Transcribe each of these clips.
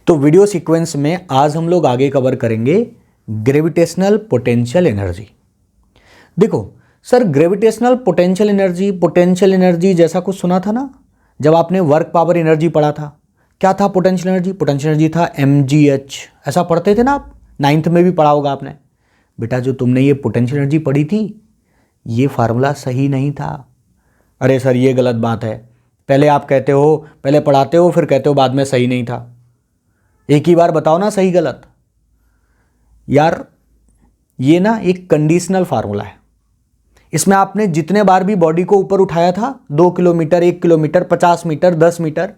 तो video sequence में आज हम लोग आगे कवर करेंगे ग्रेविटेशनल पोटेंशियल एनर्जी। देखो सर, ग्रेविटेशनल पोटेंशियल एनर्जी जैसा कुछ सुना था ना जब आपने वर्क पावर एनर्जी पढ़ा था। क्या था पोटेंशियल एनर्जी? पोटेंशियल एनर्जी था mgh, ऐसा पढ़ते थे ना आप, 9th में भी पढ़ा होगा आपने। बेटा जो तुमने ये पोटेंशियल एनर्जी पढ़ी थी ये फार्मूला सही नहीं था। अरे सर ये गलत बात है, पहले आप कहते हो, पहले पढ़ाते हो फिर कहते हो बाद में सही नहीं था। एक ही बार बताओ ना सही गलत। यार ये ना एक कंडीशनल फार्मूला है, इसमें आपने जितने बार भी बॉडी को ऊपर उठाया था 2 किलोमीटर, 1 किलोमीटर, 50 मीटर, 10 मीटर,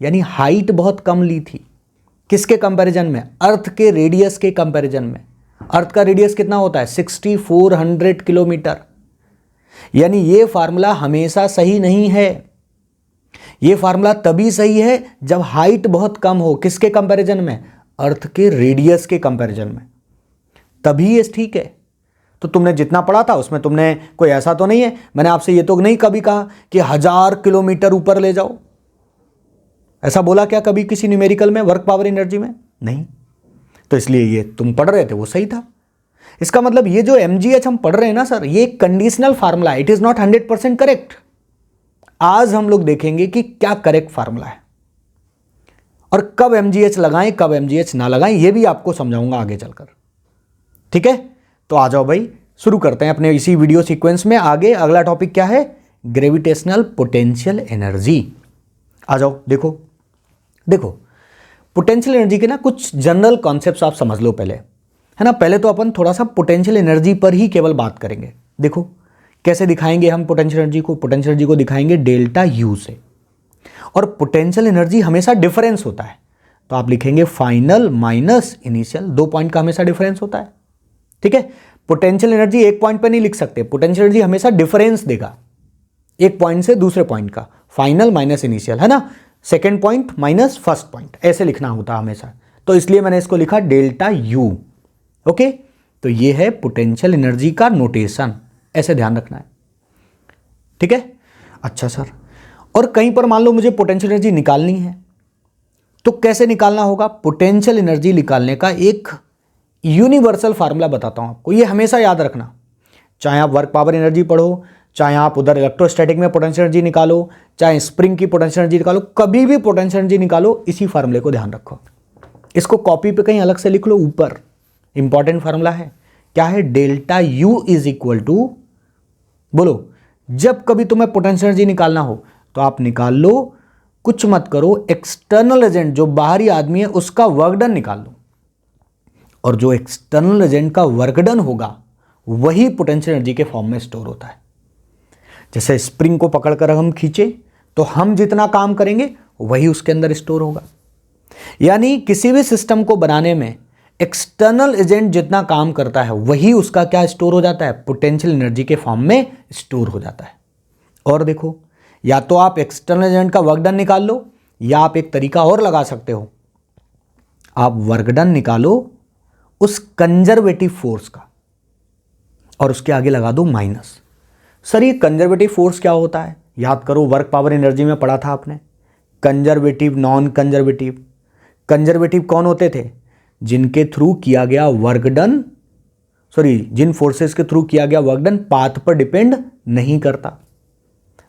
यानी हाइट बहुत कम ली थी। किसके कंपैरिजन में? अर्थ के रेडियस के कंपैरिजन में। अर्थ का रेडियस कितना होता है? 6400 किलोमीटर। यानी ये फार्मूला हमेशा सही नहीं है। ये फार्मूला तभी सही है जब हाइट बहुत कम हो। किसके कंपैरिजन में? अर्थ के रेडियस के कंपैरिजन में, तभी ये ठीक है। तो तुमने जितना पढ़ा था उसमें तुमने कोई ऐसा तो नहीं है, मैंने आपसे ये तो नहीं कभी कहा कि 1000 किलोमीटर ऊपर ले जाओ, ऐसा बोला क्या कभी किसी न्यूमेरिकल में, वर्क पावर एनर्जी में? नहीं। तो इसलिए ये तुम पढ़ रहे थे वो सही था। इसका मतलब ये जो mgh हम पढ़ रहे हैं ना सर, ये कंडीशनल फार्मूला है, इट इज नॉट 100% करेक्ट। आज हम लोग देखेंगे कि क्या करेक्ट फार्मूला है और कब mgh लगाएं कब mgh ना लगाएं, ये भी आपको समझाऊंगा आगे चलकर। ठीक है, तो आ जाओ भाई, शुरू करते हैं अपने इसी वीडियो सीक्वेंस में। आगे अगला टॉपिक क्या है? Gravitational potential energy. आ जाओ, देखो पोटेंशियल एनर्जी के ना कुछ जनरल कॉन्सेप्ट्स आप समझ लो पहले, है ना। पहले तो अपन थोड़ा सा पोटेंशियल एनर्जी पर ही केवल बात करेंगे। देखो कैसे दिखाएंगे हम पोटेंशियल एनर्जी को? पोटेंशियल एनर्जी को दिखाएंगे डेल्टा यू से, और पोटेंशियल एनर्जी हमेशा डिफरेंस होता है, तो आप लिखेंगे फाइनल माइनस इनिशियल, 2 पॉइंट का हमेशा डिफरेंस होता है। ठीक है, पोटेंशियल एनर्जी एक पॉइंट पे नहीं लिख सकते, पोटेंशियल एनर्जी हमेशा डिफरेंस देगा एक पॉइंट से दूसरे पॉइंट का, फाइनल माइनस इनिशियल, है ना, second point minus first point, ऐसे लिखना होता है हमेशा। तो इसलिए मैंने इसको लिखा डेल्टा यू। ओके, तो ये है पोटेंशियल एनर्जी का नोटेशन, ऐसे ध्यान रखना है। ठीक है, अच्छा सर, और कहीं पर मान लो मुझे पोटेंशियल एनर्जी निकालनी है तो कैसे निकालना होगा? पोटेंशियल एनर्जी निकालने का एक यूनिवर्सल फार्मूला बताता हूं आपको, ये हमेशा याद रखना। चाहे आप वर्क पावर एनर्जी पढ़ो, चाहे आप उधर इलेक्ट्रोस्टैटिक में पोटेंशियल एनर्जी निकालो, चाहे स्प्रिंग की पोटेंशियल एनर्जी निकालो, कभी भी पोटेंशियल एनर्जी निकालो, इसी फार्मूले को ध्यान रखो। इसको कॉपी पे कहीं अलग से लिख लो, ऊपर इंपॉर्टेंट फार्मूला है। क्या है? Delta U is equal to, बोलो, जब कभी तुम्हें पोटेंशियल एनर्जी निकालना हो तो आप निकाल लो, कुछ मत करो, एक्सटर्नल एजेंट जो बाहरी आदमी है उसका वर्क डन निकाल लो, और जो एक्सटर्नल एजेंट का वर्क डन होगा वही पोटेंशियल एनर्जी के फॉर्म में स्टोर होता है। जैसे स्प्रिंग को पकड़कर हम खींचे तो हम जितना काम करेंगे वही उसके अंदर स्टोर होगा। यानी किसी भी सिस्टम को बनाने में एक्सटर्नल एजेंट जितना काम करता है वही उसका क्या स्टोर हो जाता है? पोटेंशियल एनर्जी के फॉर्म में स्टोर हो जाता है। और देखो, या तो आप एक्सटर्नल एजेंट का वर्क डन निकाल लो, या आप एक तरीका और लगा सकते हो, आप वर्क डन निकालो उस कंजर्वेटिव फोर्स का और उसके आगे लगा दो माइनस। सर ये कंजर्वेटिव फोर्स क्या होता है? याद करो, वर्क पावर एनर्जी में पढ़ा था आपने, कंजर्वेटिव, नॉन कंजर्वेटिव। कंजर्वेटिव कौन होते थे? जिनके थ्रू किया गया वर्क डन, जिन फोर्सेस के थ्रू किया गया वर्क डन पाथ पर डिपेंड नहीं करता।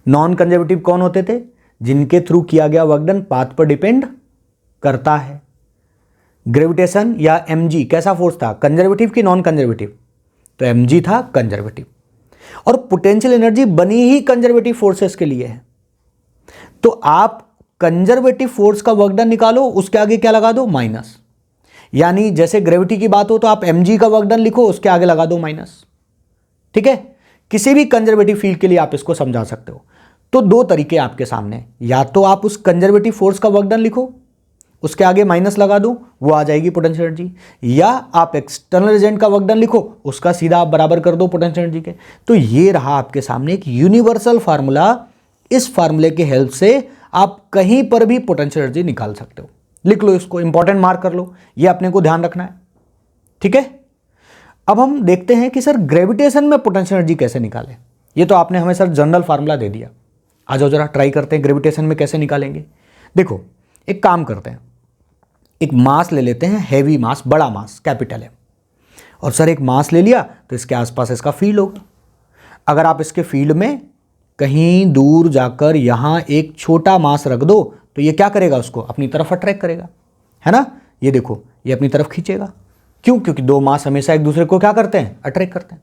नॉन कंजर्वेटिव कौन होते थे? जिनके थ्रू किया गया वर्क डन पाथ पर डिपेंड करता है। ग्रेविटेशन या mg कैसा फोर्स था? कंजर्वेटिव कि नॉन कंजर्वेटिव? तो mg था कंजर्वेटिव, और पोटेंशियल एनर्जी बनी ही कंजर्वेटिव फोर्सेस के लिए है। तो आप कंजर्वेटिव फोर्स का वर्क डन निकालो, उसके आगे क्या लगा दो? माइनस। यानी जैसे ग्रेविटी की बात हो तो आप mg का वर्क डन लिखो, उसके आगे लगा दो माइनस। ठीक है, किसी भी कंजर्वेटिव फील्ड के लिए आप इसको समझा सकते हो। तो 2 तरीके आपके सामने, या तो आप उस कंजर्वेटिव फोर्स का वर्क डन लिखो, उसके आगे माइनस लगा दो, वो आ जाएगी पोटेंशियल एनर्जी, या आप एक्सटर्नल एजेंट का वर्क डन लिखो, उसका सीधा आप बराबर कर दो पोटेंशियल एनर्जी के। तो ये रहा आपके सामने एक यूनिवर्सल फार्मूला। इस फार्मूले के हेल्प से आप कहीं पर भी पोटेंशियल एनर्जी निकाल सकते हो। लिख लो इसको, इंपॉर्टेंट मार्क कर लो, ये अपने को ध्यान रखना है। ठीक है, अब हम देखते हैं कि सर ग्रेविटेशन में पोटेंशियल एनर्जी कैसे निकालें। ये तो आपने हमें सर जनरल फार्मूला दे दिया, आ जाओ जरा ट्राई करते हैं ग्रेविटेशन में कैसे निकालेंगे। देखो एक काम करते हैं, एक मास ले लेते हैं, हैवी मास, बड़ा मास, कैपिटल है, और सर एक मास ले लिया तो इसके आसपास इसका फील्ड होगा। अगर आप इसके फील्ड में कहीं दूर जाकर यहाँ एक छोटा मास रख दो तो ये क्या करेगा, उसको अपनी तरफ अट्रैक्ट करेगा, है ना। ये देखो, ये अपनी तरफ खींचेगा। क्यों? क्योंकि दो मास हमेशा एक दूसरे को क्या करते हैं, अट्रैक्ट करते हैं।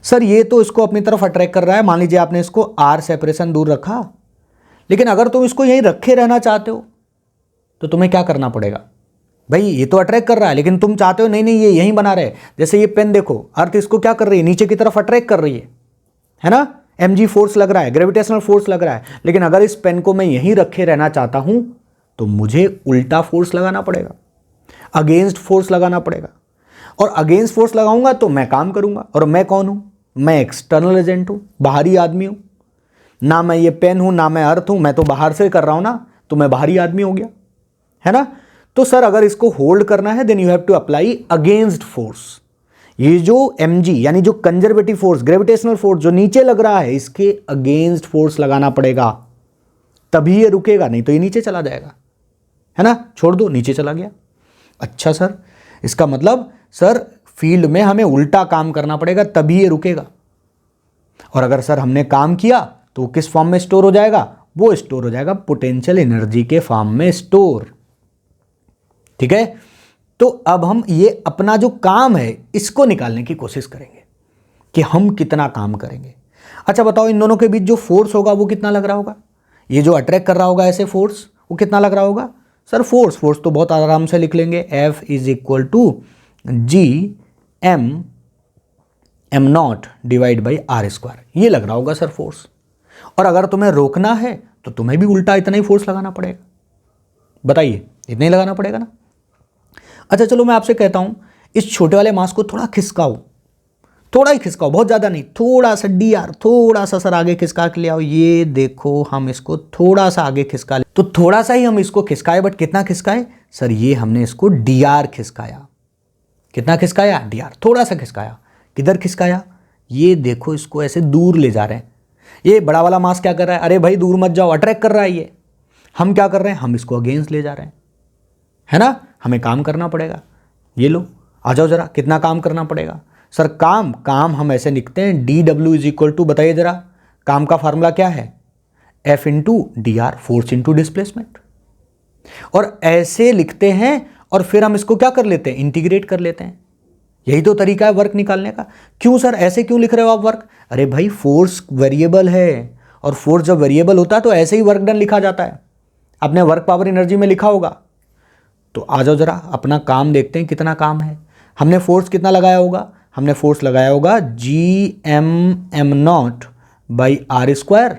सर ये तो इसको अपनी तरफ अट्रैक्ट कर रहा है, मान लीजिए आपने इसको आर सेपरेशन दूर रखा, लेकिन अगर तुम इसको यहीं रखे रहना चाहते हो तो तुम्हें क्या करना पड़ेगा, भाई ये तो अट्रैक्ट कर रहा है लेकिन तुम चाहते हो नहीं नहीं ये यहीं बना रहे। जैसे ये पेन देखो, अर्थ इसको क्या कर रही है, नीचे की तरफ अट्रैक्ट कर रही है ना, mg फोर्स लग रहा है, ग्रेविटेशनल फोर्स लग रहा है। लेकिन अगर इस पेन को मैं यहीं रखे रहना चाहता हूं तो मुझे उल्टा फोर्स लगाना पड़ेगा, अगेंस्ट फोर्स लगाना पड़ेगा, और अगेंस्ट फोर्स लगाऊंगा तो मैं काम करूंगा। और मैं कौन हूं, मैं एक्सटर्नल एजेंट हूं, बाहरी आदमी हूं ना, मैं ये पेन हूं ना मैं अर्थ हूं, मैं तो बाहर से कर रहा हूं ना, तो मैं बाहरी आदमी हो गया, है ना। तो सर अगर इसको होल्ड करना है then you have to apply against force. ये जो mg यानी जो कंजर्वेटिव फोर्स, ग्रेविटेशनल फोर्स जो नीचे लग रहा है, इसके अगेंस्ट फोर्स लगाना पड़ेगा, तभी ये रुकेगा, नहीं तो ये नीचे चला जाएगा, है ना। छोड़ दो, नीचे चला गया। अच्छा सर, इसका मतलब सर फील्ड में हमें उल्टा काम करना पड़ेगा तभी ये रुकेगा। और अगर सर हमने काम किया तो वो किस फॉर्म में स्टोर हो जाएगा, वो स्टोर हो जाएगा पोटेंशियल एनर्जी के फॉर्म में स्टोर। ठीक है, तो अब हम ये अपना जो काम है इसको निकालने की कोशिश करेंगे कि हम कितना काम करेंगे। अच्छा बताओ, इन दोनों के बीच जो फोर्स होगा वो कितना लग रहा होगा, ये जो अट्रैक्ट कर रहा होगा ऐसे फोर्स, वो कितना लग रहा होगा। सर फोर्स तो बहुत आराम से लिख लेंगे, F is equal to G M naught divide by R square, ये लग रहा होगा सर फोर्स। और अगर तुम्हें रोकना है तो तुम्हें भी उल्टा इतना ही फोर्स लगाना पड़ेगा। बताइए, इतना ही लगाना पड़ेगा ना। अच्छा चलो मैं आपसे कहता हूं, इस छोटे वाले मास को थोड़ा खिसकाओ, थोड़ा ही खिसकाओ, बहुत ज़्यादा नहीं, थोड़ा सा डीआर, थोड़ा सा सर आगे खिसका के ले आओ। ये देखो हम इसको थोड़ा सा आगे खिसका ले, तो थोड़ा सा ही हम इसको खिसकाए, बट कितना खिसकाए सर, ये हमने इसको डीआर खिसकाया। कितना खिसकाया, डीआर, थोड़ा सा खिसकाया। किधर खिसकाया, ये देखो इसको ऐसे दूर ले जा रहे हैं। ये बड़ा वाला मास क्या कर रहा है, अरे भाई दूर मत जाओ, अट्रैक्ट कर रहा है ये। हम क्या कर रहे हैं, हम इसको अगेंस्ट ले जा रहे हैं, है ना। हमें काम करना पड़ेगा। ये लो, आ जाओ जरा, कितना काम करना पड़ेगा सर। काम हम ऐसे लिखते हैं, D W is equal to, बताइए जरा, काम का फार्मूला क्या है, F into D R, force into displacement. और ऐसे लिखते हैं और फिर हम इसको क्या कर लेते हैं, इंटीग्रेट कर लेते हैं। यही तो तरीका है वर्क निकालने का। क्यों सर, ऐसे क्यों लिख रहे हो आप वर्क, अरे भाई फोर्स वेरिएबल है, और फोर्स जब वेरिएबल होता है तो ऐसे ही वर्क डन लिखा जाता है। आपने वर्क पावर एनर्जी में लिखा होगा। तो आ जाओ जरा, अपना काम देखते हैं कितना काम है। हमने फोर्स कितना लगाया होगा, हमने फोर्स लगाया होगा G M naught by R square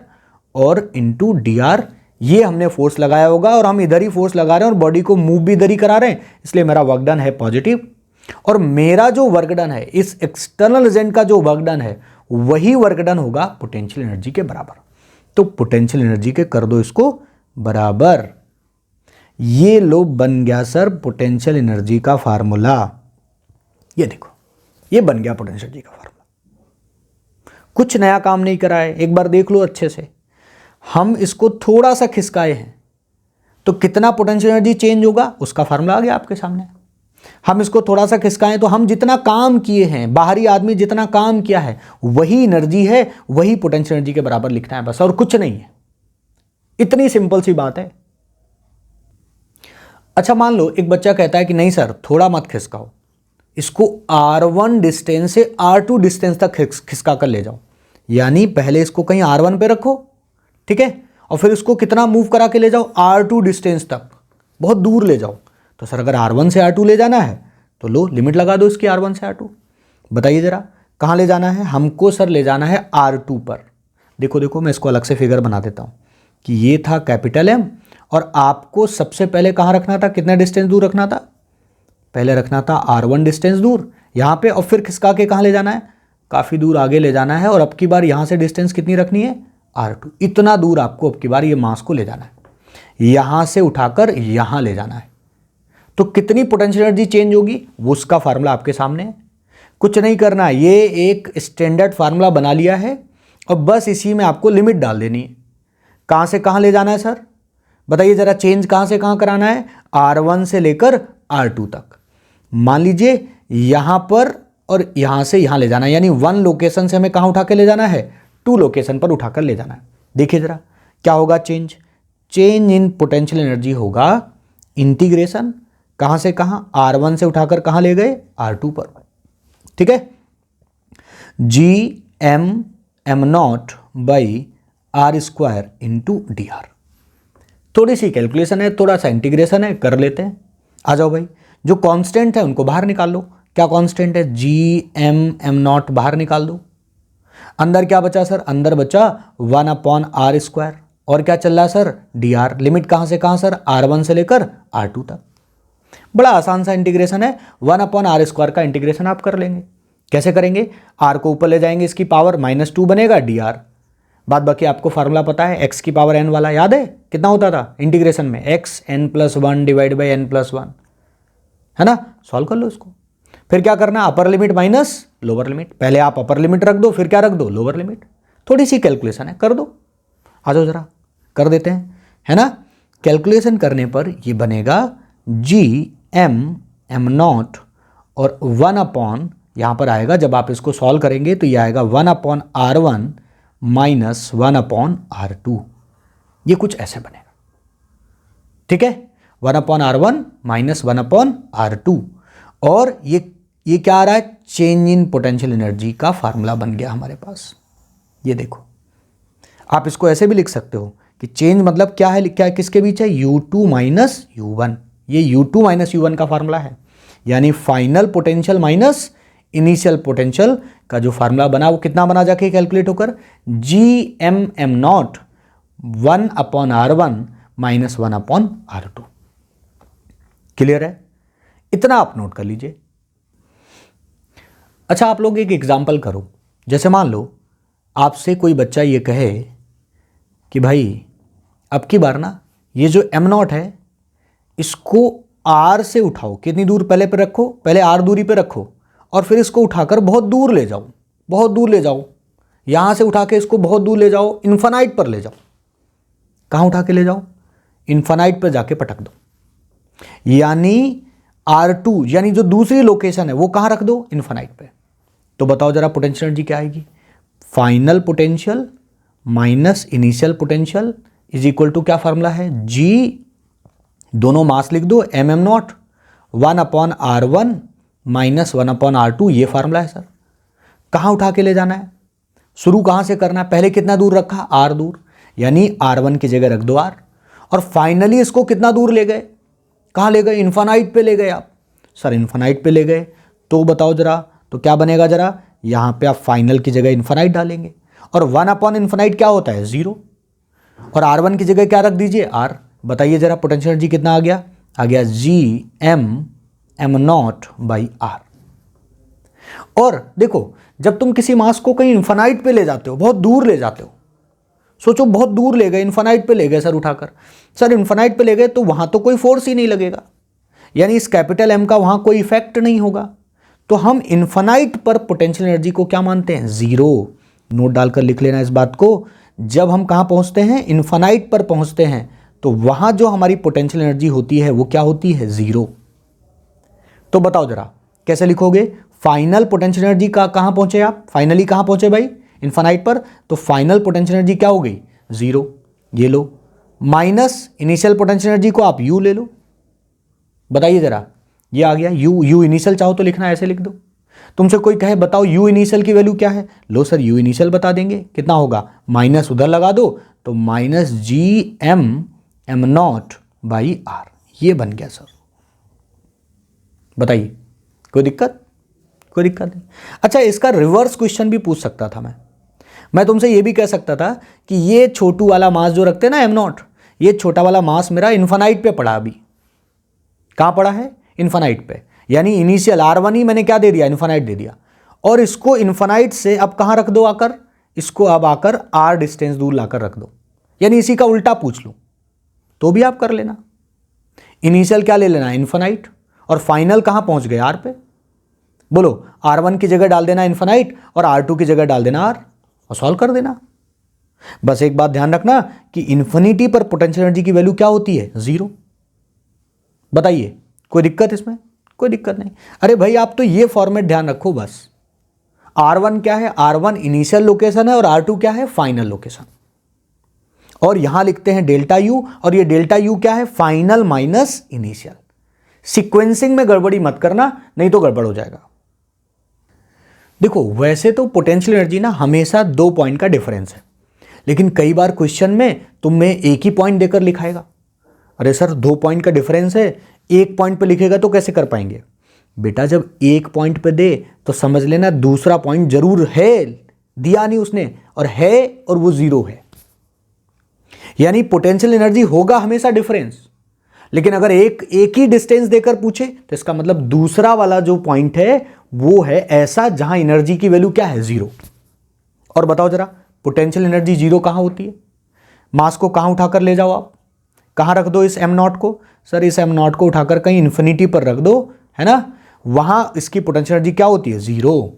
और इंटू डी आर, ये हमने फोर्स लगाया होगा। और हम इधर ही फोर्स लगा रहे हैं और बॉडी को मूव भी इधर ही करा रहे हैं, इसलिए मेरा वर्क डन है पॉजिटिव। और मेरा जो वर्क डन है, इस एक्सटर्नल एजेंट का जो वर्क डन है, वही वर्क डन होगा पोटेंशियल एनर्जी के बराबर। तो पोटेंशियल एनर्जी के कर दो इसको बराबर। ये लो बन गया सर पोटेंशियल एनर्जी का फार्मूला। ये देखो, ये बन गया पोटेंशियल एनर्जी का फार्मूला। कुछ नया काम नहीं करा है, एक बार देख लो अच्छे से। हम इसको थोड़ा सा खिसकाए हैं तो कितना पोटेंशियल एनर्जी चेंज होगा, उसका फार्मूला आ गया आपके सामने। हम इसको थोड़ा सा खिसकाएं तो हम जितना काम किए हैं, बाहरी आदमी जितना काम किया है, वही एनर्जी है, वही पोटेंशियल एनर्जी के बराबर लिखना है बस, और कुछ नहीं है। इतनी सिंपल सी बात है। अच्छा मान लो एक बच्चा कहता है कि नहीं सर थोड़ा मत खिसकाओ, इसको R1 डिस्टेंस से R2 डिस्टेंस तक खिसका कर ले जाओ। यानी पहले इसको कहीं R1 पे रखो, ठीक है, और फिर इसको कितना मूव करा के ले जाओ, R2 डिस्टेंस तक, बहुत दूर ले जाओ। तो सर अगर R1 से R2 ले जाना है तो लो लिमिट लगा दो इसकी R1 से R2। बताइए जरा कहाँ ले जाना है हमको, सर ले जाना है R2 पर। देखो देखो मैं इसको अलग से फिगर बना देता हूँ कि ये था कैपिटल M, और आपको सबसे पहले कहाँ रखना था, कितना डिस्टेंस दूर रखना था, पहले रखना था R1 डिस्टेंस दूर यहाँ पे, और फिर खिसका के कहाँ ले जाना है, काफ़ी दूर आगे ले जाना है। और अब की बार यहाँ से डिस्टेंस कितनी रखनी है, R2, इतना दूर आपको अब की बार ये मास को ले जाना है, यहाँ से उठाकर यहाँ ले जाना है। तो कितनी पोटेंशियल एनर्जी चेंज होगी, वो उसका फार्मूला आपके सामने है। कुछ नहीं करना है, ये एक स्टैंडर्ड फार्मूला बना लिया है और बस इसी में आपको लिमिट डाल देनी है। कहाँ से कहाँ ले जाना है सर, बताइए जरा, चेंज कहाँ से कहाँ कराना है, R1 से लेकर R2 तक। मान लीजिए यहां पर और यहां से यहां ले जाना है, यानी 1 लोकेशन से हमें कहां उठा के ले जाना है, 2 लोकेशन पर उठाकर ले जाना है। देखिए जरा क्या होगा, चेंज इन पोटेंशियल एनर्जी होगा इंटीग्रेशन, कहां से कहां, R1 से उठाकर कहां ले गए, R2 पर। ठीक है, G M naught by R square into D R. थोड़ी सी कैलकुलेशन है, थोड़ा सा इंटीग्रेशन है, कर लेते हैं। आ जाओ भाई, जो कांस्टेंट है उनको बाहर निकाल लो। क्या कांस्टेंट है, जी एम नॉट बाहर निकाल दो। अंदर क्या बचा सर, अंदर बचा 1/r स्क्वायर, और क्या चल रहा है सर, डी आर। लिमिट कहां से कहां सर, R1 से लेकर R2 तक। बड़ा आसान सा इंटीग्रेशन है, 1/r स्क्वायर का इंटीग्रेशन आप कर लेंगे। कैसे करेंगे, r को ऊपर ले जाएंगे, इसकी पावर -2 बनेगा dr। बाद बाकी आपको फार्मूला पता है, x की पावर n वाला, याद है कितना होता था इंटीग्रेशन में, x n+1 divide by n+1, है ना। सॉल्व कर लो इसको। फिर क्या करना, upper limit minus lower limit. पहले आप अपर लिमिट रख दो, फिर क्या रख दो, लोअर लिमिट। थोड़ी सी कैलकुलेशन है, कर दो। आ जाओ जरा कर देते हैं, है ना। कैलकुलेशन करने पर ये बनेगा जी एम नॉट और 1 यहां पर आएगा, जब आप इसको सॉल्व करेंगे तो ये आएगा 1/r1 माइनस 1/r2। ये कुछ ऐसे बनेगा। ठीक है, 1/r1 माइनस 1/r2। और ये क्या आ रहा है, चेंज इन पोटेंशियल एनर्जी का फार्मूला बन गया हमारे पास। ये देखो, आप इसको ऐसे भी लिख सकते हो कि चेंज मतलब क्या है, क्या किसके बीच है, U2 माइनस U1। ये U2 माइनस U1 का फार्मूला है, यानी final potential minus initial potential का जो फार्मूला बना वो कितना बना जाके कैलकुलेट होकर, जी M not 1/r1 minus 1/r2। Clear है, इतना आप नोट कर लीजिए। अच्छा, आप लोग एक एग्जाम्पल करो। जैसे मान लो आपसे कोई बच्चा ये कहे कि भाई अब की बार ना ये जो एम नॉट है इसको R से उठाओ, कितनी दूर पहले पे रखो, पहले R दूरी पे रखो, और फिर इसको उठाकर बहुत दूर ले जाओ, बहुत दूर ले जाओ। यहां से उठा के इसको बहुत दूर ले जाओ, इन्फानाइट पर ले जाओ। कहां उठा के ले जाओ, इन्फानाइट पर जाके पटक दो, यानी R2 यानी जो दूसरी लोकेशन है वो कहां रख दो, इन्फानाइट पे। तो बताओ जरा पोटेंशियल एनर्जी क्या आएगी, final potential minus initial potential is equal to क्या फार्मूला है, जी, दोनों मास लिख दो, am not 1/r1 minus 1/r2। ये फार्मूला है सर। कहां उठा के ले जाना है, शुरू कहां से करना है, पहले कितना दूर रखा, R दूर, यानी R1 की जगह रख दो R, और फाइनली इसको कितना दूर ले गए, कहां ले गए, इन्फानाइट पे ले गए आप। सर इन्फानाइट पे ले गए, तो बताओ जरा, तो क्या बनेगा जरा, यहां पे आप फाइनल की जगह इन्फानाइट डालेंगे, और 1/इन्फानाइट क्या होता है, 0, और R1 की जगह क्या रख दीजिए, R। बताइए जरा पोटेंशियल एनर्जी कितना आ गया G M naught by R. और देखो, जब तुम किसी मास को कहीं इन्फानाइट पे ले जाते हो, बहुत दूर ले जाते हो, सोचो बहुत दूर ले गए, इन्फानाइट पे ले गए सर उठाकर, सर इन्फानाइट पे ले गए तो वहां तो कोई फोर्स ही नहीं लगेगा, यानी इस कैपिटल एम का वहां कोई इफेक्ट नहीं होगा। तो हम इन्फानाइट पर पोटेंशियल एनर्जी को क्या मानते हैं, 0। नोट डालकर लिख लेना इस बात को। जब हम कहां पहुंचते हैं, इन्फानाइट पर पहुंचते हैं, तो वहां जो हमारी पोटेंशियल एनर्जी होती है वो क्या होती है, 0। तो बताओ जरा कैसे लिखोगे, फाइनल पोटेंशियल एनर्जी का कहां पहुंचे आप, फाइनली कहां पहुंचे भाई, इन्फानाइट पर, तो फाइनल पोटेंशियल एनर्जी क्या हो गई, 0। ये लो, माइनस इनिशियल पोटेंशियल एनर्जी को आप U ले लो। बताइए जरा, ये आ गया U इनिशियल, चाहो तो लिखना ऐसे लिख दो। तुमसे कोई कहे बताओ U इनिशियल की वैल्यू क्या है, लो सर U इनिशियल बता देंगे, कितना होगा, माइनस उधर लगा दो, तो minus G M naught by R. ये बन गया सर। बताइए कोई दिक्कत, कोई दिक्कत नहीं। अच्छा, इसका रिवर्स क्वेश्चन भी पूछ सकता था मैं तुमसे ये भी कह सकता था कि ये छोटू वाला मास जो रखते हैं ना एम नॉट, ये छोटा वाला मास मेरा इन्फानाइट पे पड़ा, अभी कहां पड़ा है, इन्फानाइट पे, यानी इनिशियल R1 ही मैंने क्या दे दिया, इन्फानाइट दे दिया, और इसको इन्फानाइट से अब कहां रख दो आकर, इसको अब आकर R डिस्टेंस दूर लाकर रख दो, यानी इसी का उल्टा पूछ लूं तो भी आप कर लेना। इनिशियल क्या ले लेना, इन्फानाइट, और फाइनल कहां पहुंच गए, R पे। बोलो, R1 की जगह डाल देना इन्फानाइट और R2 की जगह डाल देना R, और सॉल्व कर देना। बस एक बात ध्यान रखना कि इन्फिनिटी पर पोटेंशियल एनर्जी की वैल्यू क्या होती है, 0। बताइए कोई दिक्कत इसमें? कोई दिक्कत नहीं। अरे भाई आप तो ये फॉर्मेट ध्यान रखो बस। R1 क्या है? R1 इनिशियल लोकेशन है और R2 क्या है? Final location. और यहां लिखते हैं डेल्टा यू, और ये डेल्टा यू क्या है? Final minus initial. सीक्वेंसिंग में गड़बड़ी मत करना, नहीं तो गड़बड़ हो जाएगा। देखो वैसे तो पोटेंशियल एनर्जी ना हमेशा 2 पॉइंट का डिफरेंस है, लेकिन कई बार क्वेश्चन में तुम्हें एक ही पॉइंट देकर लिखाएगा। अरे सर 2 पॉइंट का डिफरेंस है, 1 पॉइंट पे लिखेगा तो कैसे कर पाएंगे? बेटा जब 1 पॉइंट पे दे तो समझ लेना दूसरा पॉइंट जरूर है, दिया नहीं उसने, और है और वो 0 है। यानी पोटेंशियल एनर्जी होगा हमेशा डिफरेंस, लेकिन अगर एक ही डिस्टेंस देकर पूछे तो इसका मतलब दूसरा वाला जो पॉइंट है वो है ऐसा जहां एनर्जी की वैल्यू क्या है? 0। और बताओ जरा पोटेंशियल एनर्जी 0 कहां होती है? मास को कहां उठाकर ले जाओ आप, कहां रख दो इस m0 को? सर इस m0 को उठाकर कहीं इन्फिनिटी पर रख दो, है ना, वहां इसकी पोटेंशियल एनर्जी क्या होती है? 0।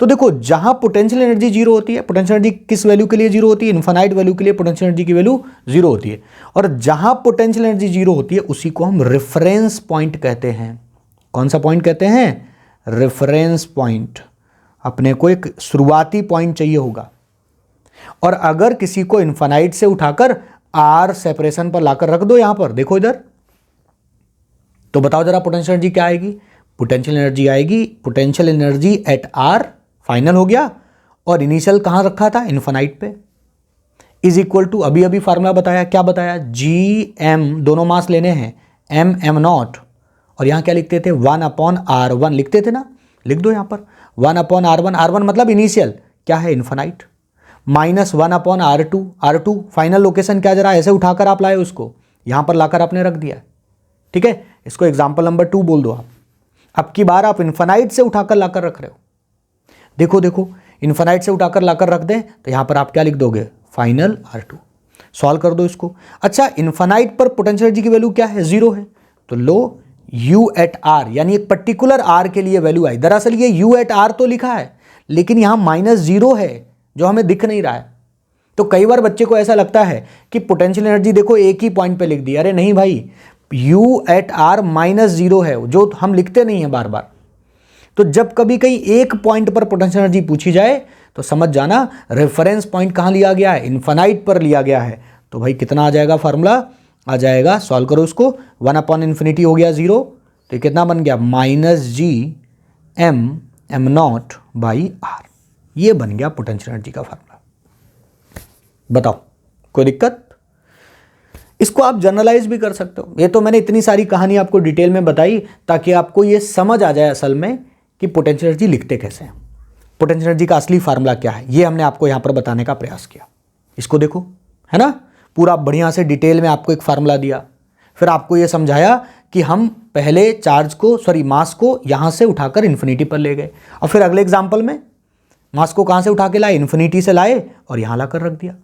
तो देखो जहां पोटेंशियल एनर्जी 0 होती है, पोटेंशियल एनर्जी किस वैल्यू के लिए 0 होती है? इनफाइनाइट वैल्यू के लिए पोटेंशियल एनर्जी की वैल्यू 0 होती है। और जहां पोटेंशियल एनर्जी 0 होती है उसी को हम रेफरेंस पॉइंट कहते हैं। कौन सा पॉइंट कहते हैं? Reference point. अपने को एक शुरुआती पॉइंट चाहिए होगा, और अगर किसी को इनफाइनाइट से उठाकर आर सेपरेशन पर लाकर रख दो, यहां पर देखो इधर, तो बताओ जरा पोटेंशियल एनर्जी क्या आएगी? पोटेंशियल एनर्जी आएगी, potential energy at R final हो गया, और इनिशियल कहां रखा था? इनफाइनाइट पे, इज इक्वल टू अभी अभी फार्मूला बताया, क्या बताया? जी एम, दोनों मास लेने हैं, एम एम नॉट, और यहां क्या लिखते थे? 1/R1 लिखते थे ना, लिख दो यहां पर 1/R1। R1 मतलब इनिशियल, क्या है? Infinite, minus 1/R2। R2 final location क्या, जरा ऐसे उठाकर आप लाए उसको, यहां पर लाकर आपने रख दिया, ठीक है। इसको एग्जाम्पल नंबर 2 बोल दो आप। अब की बार आप इनफाइनाइट से उठाकर लाकर रख रहे हो, देखो देखो इनफाइनाइट से उठाकर लाकर रख दें तो यहां पर आप क्या लिख दोगे? Final R2। सॉल्व कर दो इसको। अच्छा इनफाइनाइट पर पोटेंशियल एनर्जी की वैल्यू क्या है? 0 है, तो लो U एट R, यानी एक पर्टिकुलर R के लिए वैल्यू आई। दरअसल ये U एट R तो लिखा है, लेकिन यहां -0 है जो हमें दिख नहीं रहा है। तो कई बार बच्चे को ऐसा लगता है कि पोटेंशियल एनर्जी देखो एक ही पॉइंट पे लिख दी। अरे नहीं भाई, U एट R -0 है, जो हम लिखते नहीं है बार बार। तो जब कभी कहीं एक पॉइंट पर पोटेंशियल एनर्जी पूछी जाए तो समझ जाना रेफरेंस पॉइंट कहां लिया गया है? इनफाइनाइट पर लिया गया है। तो भाई कितना आ जाएगा फार्मूला? आ जाएगा, सॉल्व करो उसको, 1/इन्फिनिटी हो गया 0, तो कितना बन गया? -GM/m0/R। ये बन गया पोटेंशियल एनर्जी का फार्मूला। बताओ कोई दिक्कत? इसको आप जनरलाइज भी कर सकते हो। ये तो मैंने इतनी सारी कहानी आपको डिटेल में बताई ताकि आपको ये समझ आ जाए असल में कि पोटेंशियल एनर्जी लिखते कैसे हैं, पोटेंशियल एनर्जी का असली फार्मूला क्या है। ये हमने आपको यहां पर बताने का प्रयास किया। इसको देखो, है ना, पूरा बढ़िया से डिटेल में आपको एक फार्मूला दिया, फिर आपको ये समझाया कि हम पहले मास को यहां से उठाकर इन्फिनिटी पर ले गए, और फिर अगले एग्जाम्पल में मास को कहां से उठा के लाए? इन्फिनिटी से लाए और यहां लाकर रख दिया।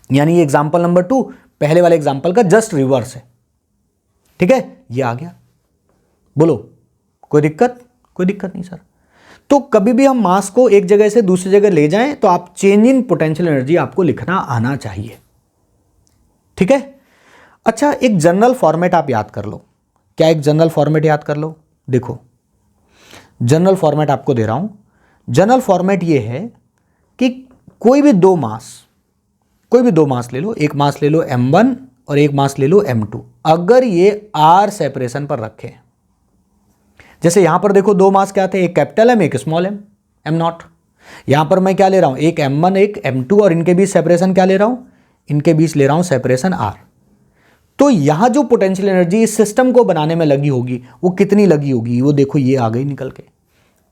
यानी ये एग्जाम्पल नंबर 2 पहले वाले एग्जाम्पल का जस्ट रिवर्स है, ठीक है। ये आ गया, बोलो कोई दिक्कत? कोई दिक्कत नहीं सर। तो कभी भी हम मास को एक जगह से दूसरी जगह ले जाएं तो आप चेंज इन पोटेंशियल एनर्जी आपको लिखना आना चाहिए, ठीक है। अच्छा एक जनरल फॉर्मेट आप याद कर लो। क्या एक जनरल फॉर्मेट याद कर लो? देखो जनरल फॉर्मेट आपको दे रहा हूं। जनरल फॉर्मेट ये है कि कोई भी दो मास ले लो, एक मास ले लो m1 और एक मास ले लो m2, अगर ये r सेपरेशन पर रखे, जैसे यहां पर देखो दो मास क्या थे, एक कैपिटल M एक स्मॉल m, m0। यहां पर मैं क्या ले रहा हूं? एक m1 एक m2, और इनके बीच सेपरेशन क्या ले रहा हूं? इनके बीच ले रहा हूं सेपरेशन r। तो यहां जो पोटेंशियल एनर्जी इस सिस्टम को बनाने में लगी होगी वो कितनी लगी होगी? वो देखो ये आ गई निकल के।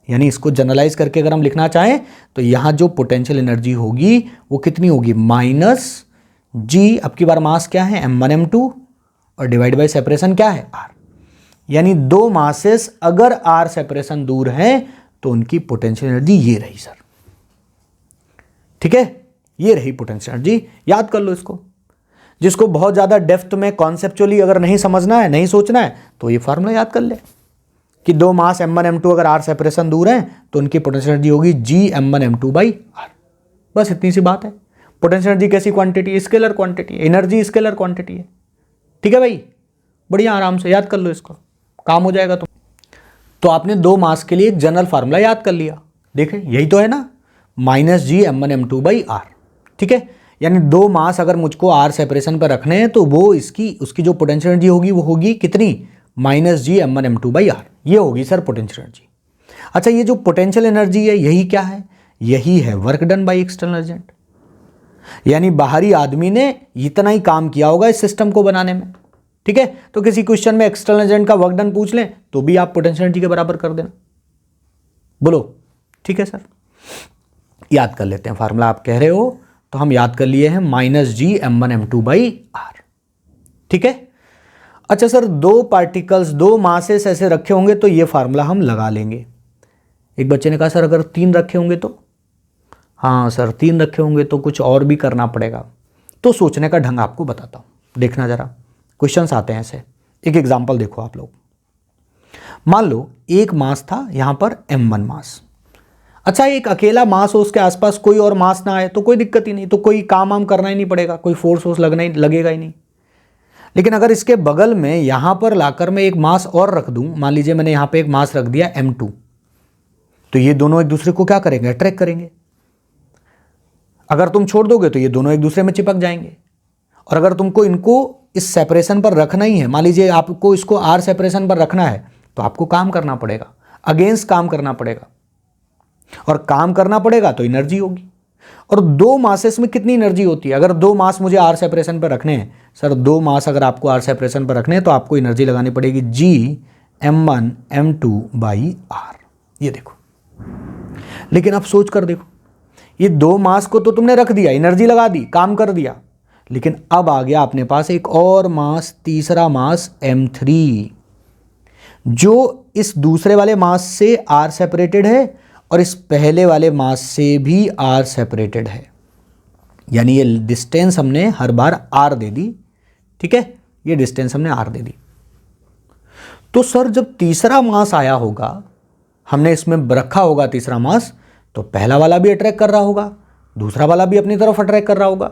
यानी इसको जनरलाइज करके अगर हम लिखना चाहें तो यहां जो पोटेंशियल एनर्जी होगी वो कितनी होगी? -G, अब की बार मास क्या है? m1 m2, और डिवाइड बाय सेपरेशन क्या है? r। यानी दो मासेस अगर r सेपरेशन दूर हैं तो उनकी पोटेंशियल एनर्जी ये रही सर, ठीक है। ये रही पोटेंशियल एनर्जी, याद कर लो इसको। जिसको बहुत ज्यादा डेप्थ में कॉन्सेप्चुअली अगर नहीं समझना है, नहीं सोचना है, तो ये फार्मूला याद कर ले कि दो मास m1 m2 अगर r सेपरेशन दूर हैं तो उनकी पोटेंशियल एनर्जी होगी Gm1 m2/r। बस इतनी सी बात है। पोटेंशियल एनर्जी कैसी quantity? Scalar quantity, energy scalar quantity है, ठीक है भाई। बढ़िया आराम से याद कर लो, इसको काम हो जाएगा। तो आपने दो मास के लिए एक जनरल फार्मूला याद कर लिया। देखें यही तो है ना, -G m1m2/r। ठीक है, यानी दो मास अगर मुझको r सेपरेशन पर रखने हैं तो वो उसकी जो पोटेंशियल एनर्जी होगी वो होगी कितनी, -G m1m2/r। ये होगी सर पोटेंशियल एनर्जी। अच्छा, ये जो पोटेंशियल एनर्जी है यही क्या है, यही है work done by external agent. यानी बाहरी आदमी ने इतना ही काम किया होगा इस सिस्टम को बनाने में। ठीक है, तो किसी क्वेश्चन में एक्सटर्नल एजेंट का वर्क डन पूछ लें तो भी आप पोटेंशियल एनर्जी के बराबर कर देना। बोलो ठीक है सर, याद कर लेते हैं फार्मूला। आप कह रहे हो तो हम याद कर लिए हैं -G m1m2/r। ठीक है। अच्छा सर, दो पार्टिकल्स, दो मासेस ऐसे रखे होंगे तो ये फार्मूला हम लगा लेंगे। एक बच्चे ने कहा सर अगर 3 रखे होंगे तो, हाँ सर 3 रखे होंगे तो कुछ और भी करना पड़ेगा। तो सोचने का ढंग आपको बताता हूं, देखना जरा क्वेश्चंस आते हैं ऐसे। एक एग्जांपल देखो आप लोग। मान लो एक मास था यहां पर m1 मास। अच्छा, एक अकेला मास हो, उसके आसपास कोई और मास ना आए तो कोई दिक्कत ही नहीं, तो कोई काम करना ही नहीं पड़ेगा, कोई फोर्स लगेगा ही नहीं। लेकिन अगर इसके बगल में यहां पर लाकर मैं एक मास और रख दूं, मान लीजिए मैंने यहां पे एक मास रख दिया m2, तो ये दोनों एक दूसरे को क्या करेंगे, अट्रैक्ट करेंगे। अगर तुम छोड़ दोगे तो ये दोनों एक दूसरे में चिपक जाएंगे। और अगर तुमको इनको इस सेपरेशन पर रखना ही है, मान लीजिए आपको इसको r सेपरेशन पर रखना है, तो आपको काम करना पड़ेगा, अगेंस्ट काम करना पड़ेगा। और काम करना पड़ेगा तो एनर्जी होगी। और दो मासेस में कितनी एनर्जी होती है, अगर दो मास मुझे r सेपरेशन पर रखने हैं, सर दो मास अगर आपको r सेपरेशन पर रखने हैं तो आपको एनर्जी लगानी पड़ेगी G m1m2/r। ये देखो, लेकिन अब सोच कर देखो, ये दो मास को तो तुमने रख दिया, एनर्जी लगा दी, काम कर दिया, लेकिन अब आ गया अपने पास एक और मास, तीसरा मास m3, जो इस दूसरे वाले मास से r सेपरेटेड है और इस पहले वाले मास से भी r सेपरेटेड है। यानी ये डिस्टेंस हमने हर बार r दे दी। ठीक है, ये डिस्टेंस हमने r दे दी। तो सर जब तीसरा मास आया होगा, हमने इसमें रखा होगा तीसरा मास, तो पहला वाला भी अट्रैक्ट कर रहा होगा, दूसरा वाला भी अपनी तरफ अट्रैक्ट कर रहा होगा।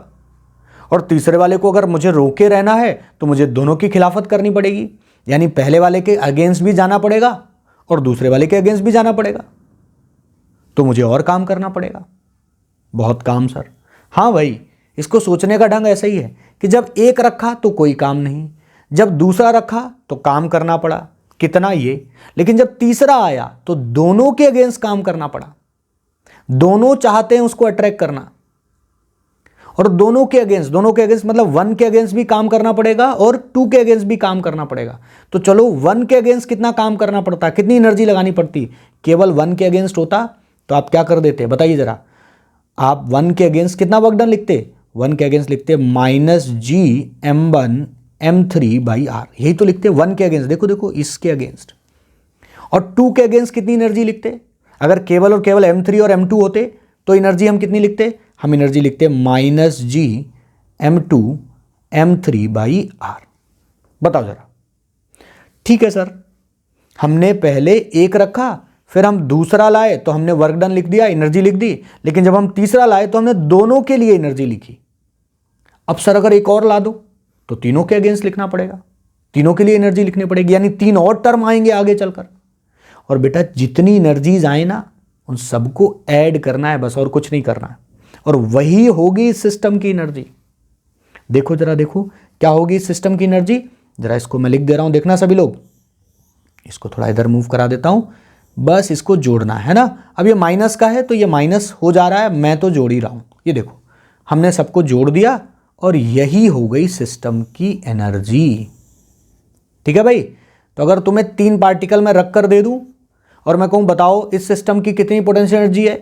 और तीसरे वाले को अगर मुझे रोके रहना है तो मुझे दोनों की खिलाफत करनी पड़ेगी, यानी पहले वाले के अगेंस्ट भी जाना पड़ेगा और दूसरे वाले के अगेंस्ट भी जाना पड़ेगा। तो मुझे और काम करना पड़ेगा, बहुत काम सर। हाँ भाई, इसको सोचने का ढंग ऐसा ही है कि जब एक रखा तो कोई काम नहीं, जब दूसरा रखा तो काम करना पड़ा, कितना ये, लेकिन जब तीसरा आया तो दोनों के अगेंस्ट काम करना पड़ा। दोनों चाहते हैं उसको अट्रैक्ट करना, और दोनों के अगेंस्ट मतलब 1 के अगेंस्ट भी काम करना पड़ेगा और 2 के अगेंस्ट भी काम करना पड़ेगा। तो चलो 1 के अगेंस्ट कितना काम करना पड़ता, कितनी एनर्जी लगानी पड़ती, केवल 1 के अगेंस्ट होता तो आप क्या कर देते, बताइए जरा। आप 1 के अगेंस्ट कितना वर्क डन लिखते, 1 के अगेंस्ट लिखते -G m1m3/r, यही तो लिखते 1 के अगेंस्ट। देखो देखो, इसके अगेंस्ट। और 2 के अगेंस्ट कितनी एनर्जी लिखते, अगर केवल और केवल m3 और m2 होते तो एनर्जी हम कितनी लिखते, हम एनर्जी लिखते -G m2m3/r। बताओ जरा। ठीक है सर, हमने पहले एक रखा, फिर हम दूसरा लाए तो हमने वर्क डन लिख दिया, एनर्जी लिख दी, लेकिन जब हम तीसरा लाए तो हमने दोनों के लिए एनर्जी लिखी। अब सर अगर एक और ला दो तो तीनों के अगेंस्ट लिखना पड़ेगा, तीनों के लिए एनर्जी लिखनी पड़ेगी, यानी 3 और टर्म आएंगे आगे चलकर। और बेटा जितनी एनर्जीज आए ना, उन सबको ऐड करना है बस, और कुछ नहीं करना है, और वही होगी इस सिस्टम की एनर्जी। देखो जरा, देखो क्या होगी इस सिस्टम की एनर्जी। जरा इसको मैं लिख दे रहा हूं, देखना सभी लोग, इसको थोड़ा इधर मूव करा देता हूं, बस इसको जोड़ना है ना। अब ये माइनस का है तो ये माइनस हो जा रहा है, मैं तो जोड़ ही रहा हूं। ये देखो, हमने सबको जोड़ दिया और यही हो गई सिस्टम की एनर्जी। ठीक है भाई। तो अगर तुम्हें 3 पार्टिकल में रख कर दे दूं और मैं कहूं बताओ इस सिस्टम की कितनी पोटेंशियल एनर्जी है,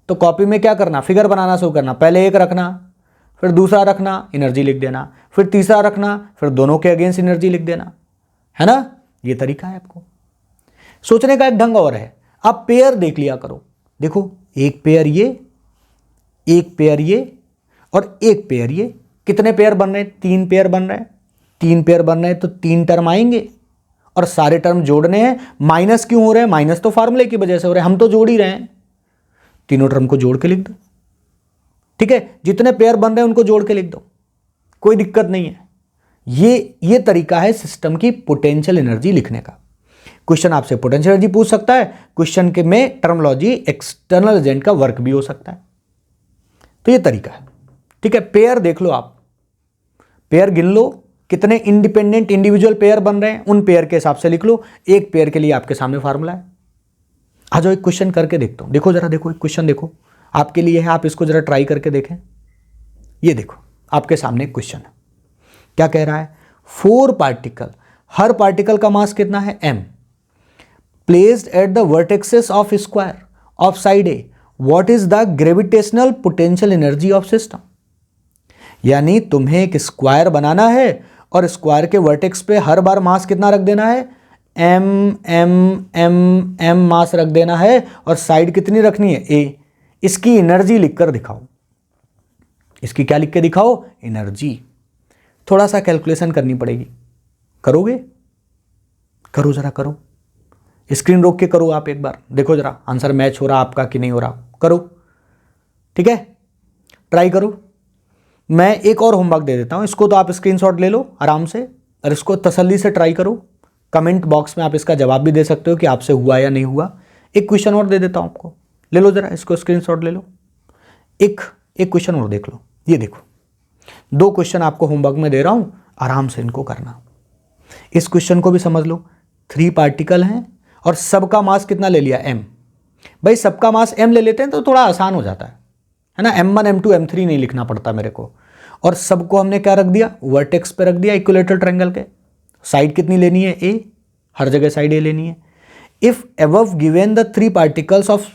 तो कॉपी में क्या करना, फिगर बनाना शुरू करना। पहले एक रखना, फिर दूसरा रखना, एनर्जी लिख देना, फिर तीसरा रखना, फिर दोनों के अगेंस्ट एनर्जी लिख देना, है ना। ये तरीका है आपको सोचने का। एक ढंग और है, आप पेयर देख लिया करो। देखो, एक पेयर ये, एक पेयर ये और एक पेयर ये। कितने पेयर बन रहे हैं, 3 पेयर बन रहे हैं। 3 पेयर बन रहे हैं तो 3 टर्म आएंगे और सारे टर्म जोड़ने हैं। माइनस क्यों हो रहे हैं, माइनस तो फार्मूले की वजह से हो रहे हैं, हम तो जोड़ ही रहे हैं। तीनों टर्म को जोड़ के लिख दो। ठीक है, जितने पेयर बन रहे हैं उनको जोड़ के लिख दो, कोई दिक्कत नहीं है। ये तरीका है सिस्टम की पोटेंशियल एनर्जी लिखने का। क्वेश्चन आपसे पोटेंशियल एनर्जी पूछ सकता है, क्वेश्चन के में टर्मोलॉजी एक्सटर्नल एजेंट का वर्क भी हो सकता है। तो ये तरीका है, ठीक है। पेयर देख लो, आप पेयर गिन लो, कितने इंडिपेंडेंट इंडिविजुअल पेयर बन रहे हैं, उन पेयर के हिसाब से लिख लो। एक पेयर के लिए आपके सामने फार्मूला है। आ जाओ एक क्वेश्चन करके देखता हूं, देखो जरा, देखो एक क्वेश्चन देखो, आपके लिए है, आप इसको जरा ट्राई करके देखें। ये देखो आपके सामने एक क्वेश्चन है, क्या कह रहा है, 4 पार्टिकल, हर पार्टिकल का मास कितना है m, placed at the vertexes of square of side A, what is the gravitational potential energy of system. यानी तुम्हें एक स्क्वायर बनाना है और स्क्वायर के वर्टेक्स पे हर बार मास कितना रख देना है, m m m m मास रख देना है, और साइड कितनी रखनी है, a। इसकी एनर्जी लिखकर दिखाओ। इसकी क्या लिख के दिखाओ, एनर्जी। थोड़ा सा कैलकुलेशन करनी पड़ेगी, करोगे, करो जरा, करो, स्क्रीन रोक के करो आप एक बार, देखो जरा आंसर मैच हो रहा आपका कि नहीं हो रहा, करो, ठीक है, ट्राई करो। मैं एक और होमवर्क दे देता हूं, इसको तो आप स्क्रीनशॉट ले लो आराम से, और इसको तसल्ली से ट्राई करो। कमेंट बॉक्स में आप इसका जवाब भी दे सकते हो कि आपसे हुआ या नहीं हुआ। एक क्वेश्चन और दे देता हूं आपको, ले लो जरा, इसको स्क्रीनशॉट ले लो। एक क्वेश्चन और देख लो, ये देखो, 2 क्वेश्चन आपको होमवर्क में दे रहा हूं, आराम से इनको करना। इस क्वेश्चन को भी समझ लो, 3 पार्टिकल हैं और सबका मास कितना ले लिया, m। भाई सबका मास m ले लेते हैं तो थोड़ा आसान हो जाता है ना, m1 m2 m3 नहीं लिखना पड़ता मेरे को। और सबको हमने क्या रख दिया, वर्टेक्स पे रख दिया इक्विलेटरल ट्रायंगल के। साइड कितनी लेनी है, a, हर जगह साइड a लेनी है। If above given the 3 particles of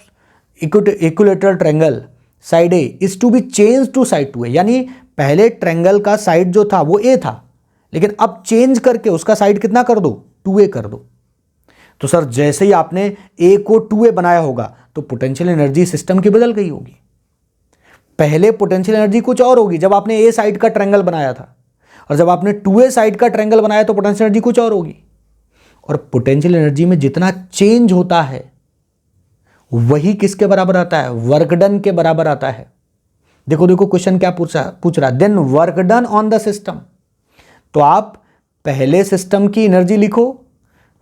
equilateral triangle side a is to be change to side 2a, यानी पहले ट्रायंगल का साइड जो था वो a था, लेकिन अब चेंज करके उसका साइड कितना कर दो, 2a कर दो। तो सर जैसे ही आपने a को 2a बनाया होगा तो पोटेंशियल एनर्जी सिस्टम की बदल गई होगी। पहले पोटेंशियल एनर्जी कुछ और होगी जब आपने a साइड का ट्रायंगल बनाया था, और जब आपने 2a साइड का ट्रायंगल बनाया तो पोटेंशियल एनर्जी कुछ और होगी। और पोटेंशियल एनर्जी में जितना चेंज होता है वही किसके बराबर आता है, वर्क डन के बराबर आता है। देखो देखो क्वेश्चन क्या पूछ रहा है, then work done on the system. तो आप पहले सिस्टम की एनर्जी लिखो,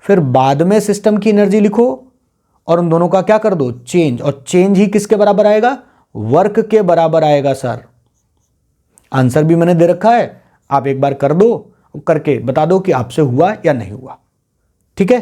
फिर बाद में सिस्टम की एनर्जी लिखो, और उन दोनों का क्या कर दो, चेंज। और चेंज ही किसके बराबर आएगा, वर्क के बराबर आएगा। सर आंसर भी मैंने दे रखा है, आप एक बार कर दो, करके बता दो कि आपसे हुआ या नहीं हुआ, ठीक है।